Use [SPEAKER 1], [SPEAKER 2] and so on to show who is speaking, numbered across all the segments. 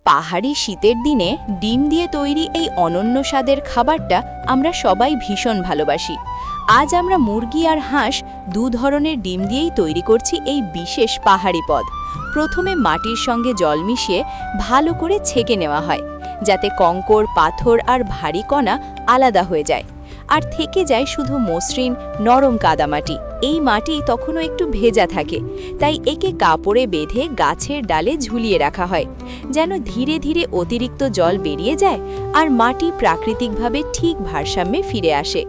[SPEAKER 1] পাহাড়ি শীতের দিনে ডিম দিয়ে তৈরি এই অনন্য স্বাদের খাবারটা আমরা সবাই ভীষণ ভালোবাসি। আজ আমরা মুরগি আর হাঁস দু ধরনের ডিম দিয়েই তৈরি করছি এই বিশেষ পাহাড়ি পদ। প্রথমে মাটির সঙ্গে জল মিশিয়ে ভালো করে ছেঁকে নেওয়া হয়, যাতে কঙ্কর, পাথর আর ভারী কণা আলাদা হয়ে যায়, আর থেকে যায় শুধু মসৃণ নরম কাদামাটি। এই মাটি তখনও একটু ভেজা থাকে, তাই একে কাপড়ে বেঁধে গাছের ডালে ঝুলিয়ে রাখা হয়, যেন ধীরে ধীরে অতিরিক্ত জল বেরিয়ে যায় আর মাটি প্রাকৃতিকভাবে ঠিক ভারসাম্যে ফিরে আসে।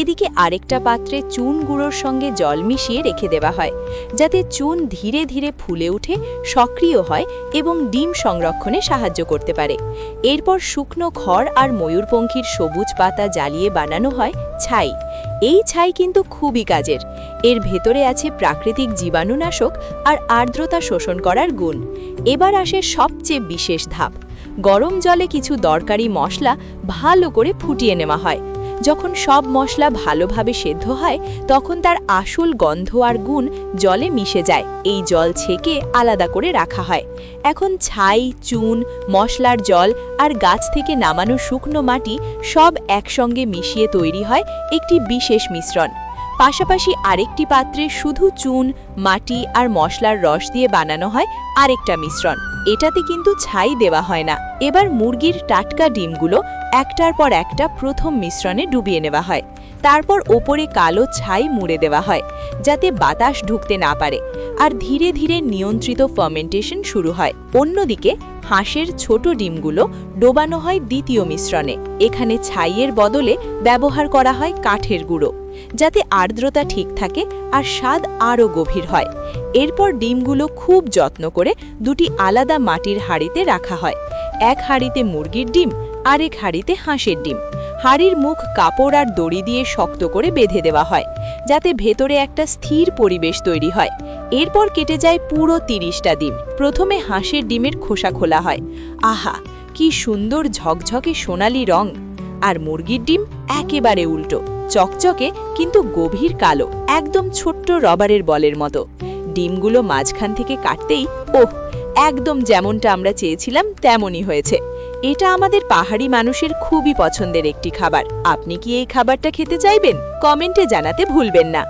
[SPEAKER 1] এদিকে আরেকটা পাত্রে চুন গুঁড়োর সঙ্গে জল মিশিয়ে রেখে দেওয়া হয়, যাতে চুন ধীরে ধীরে ফুলে উঠে সক্রিয় হয় এবং ডিম সংরক্ষণে সাহায্য করতে পারে। এরপর শুকনো খড় আর ময়ূরপঙ্খীর সবুজ পাতা জ্বালিয়ে বানানো হয় ছাই। এই ছাই কিন্তু খুবই কাজের। এর ভেতরে আছে প্রাকৃতিক জীবাণুনাশক আর আর্দ্রতা শোষণ করার গুণ। এবার আসে সবচেয়ে বিশেষ ধাপ। গরম জলে কিছু দরকারি মশলা ভালো করে ফুটিয়ে নেওয়া হয়। যখন সব মশলা ভালোভাবে সেদ্ধ হয়, তখন তার আসল গন্ধ আর গুণ জলে মিশে যায়। এই জল ছেঁকে আলাদা করে রাখা হয়। এখন ছাই, চুন, মশলার জল আর গাছ থেকে নামানো শুকনো মাটি সব একসঙ্গে মিশিয়ে তৈরি হয় একটি বিশেষ মিশ্রণ। পাশাপাশি আরেকটি পাত্রে শুধু চুন, মাটি আর মশলার রস দিয়ে বানানো হয় আরেকটা মিশ্রণ। এটাতে কিন্তু ছাই দেওয়া হয় না। এবার মুরগির টাটকা ডিমগুলো একটার পর একটা প্রথম মিশ্রণে ডুবিয়ে নেওয়া হয়। তারপর ওপরে কালো ছাই মুড়ে দেওয়া হয়, যাতে বাতাস ঢুকতে না পারে, আর ধীরে ধীরে নিয়ন্ত্রিত ফার্মেন্টেশন শুরু হয়। অন্যদিকে হাঁসের ছোট ডিমগুলো ডোবানো হয় দ্বিতীয় মিশ্রণে। এখানে ছাইয়ের বদলে ব্যবহার করা হয় কাঠের গুঁড়ো, যাতে আর্দ্রতা ঠিক থাকে আর স্বাদ আরও গভীর হয়। এরপর ডিমগুলো খুব যত্ন করে দুটি আলাদা মাটির হাঁড়িতে রাখা হয়। এক হাঁড়িতে মুরগির ডিম, আরেক হাঁড়িতে হাঁসের ডিম। হাঁড়ির মুখ কাপড় আর দড়ি দিয়ে শক্ত করে বেঁধে দেওয়া হয়, যাতে ভেতরে একটা স্থির পরিবেশ তৈরি হয়। এরপর কেটে যায় পুরো 30টা ডিম। প্রথমে হাঁসের ডিমের খোসা খোলা হয়। আহা, কি সুন্দর ঝকঝকে সোনালি রং! আর মুরগির ডিম একেবারে উল্টো, চকচকে কিন্তু গভীর কালো, একদম ছোট্ট রবারের বলের মতো। ডিমগুলো মাঝখান থেকে কাটতেই ওহ, একদম যেমনটা আমরা চেয়েছিলাম তেমনই হয়েছে। এটা আমাদের পাহাড়ি মানুষের খুবই পছন্দের একটি খাবার। আপনি কি এই খাবারটা খেতে চাইবেন? কমেন্টে জানাতে ভুলবেন না।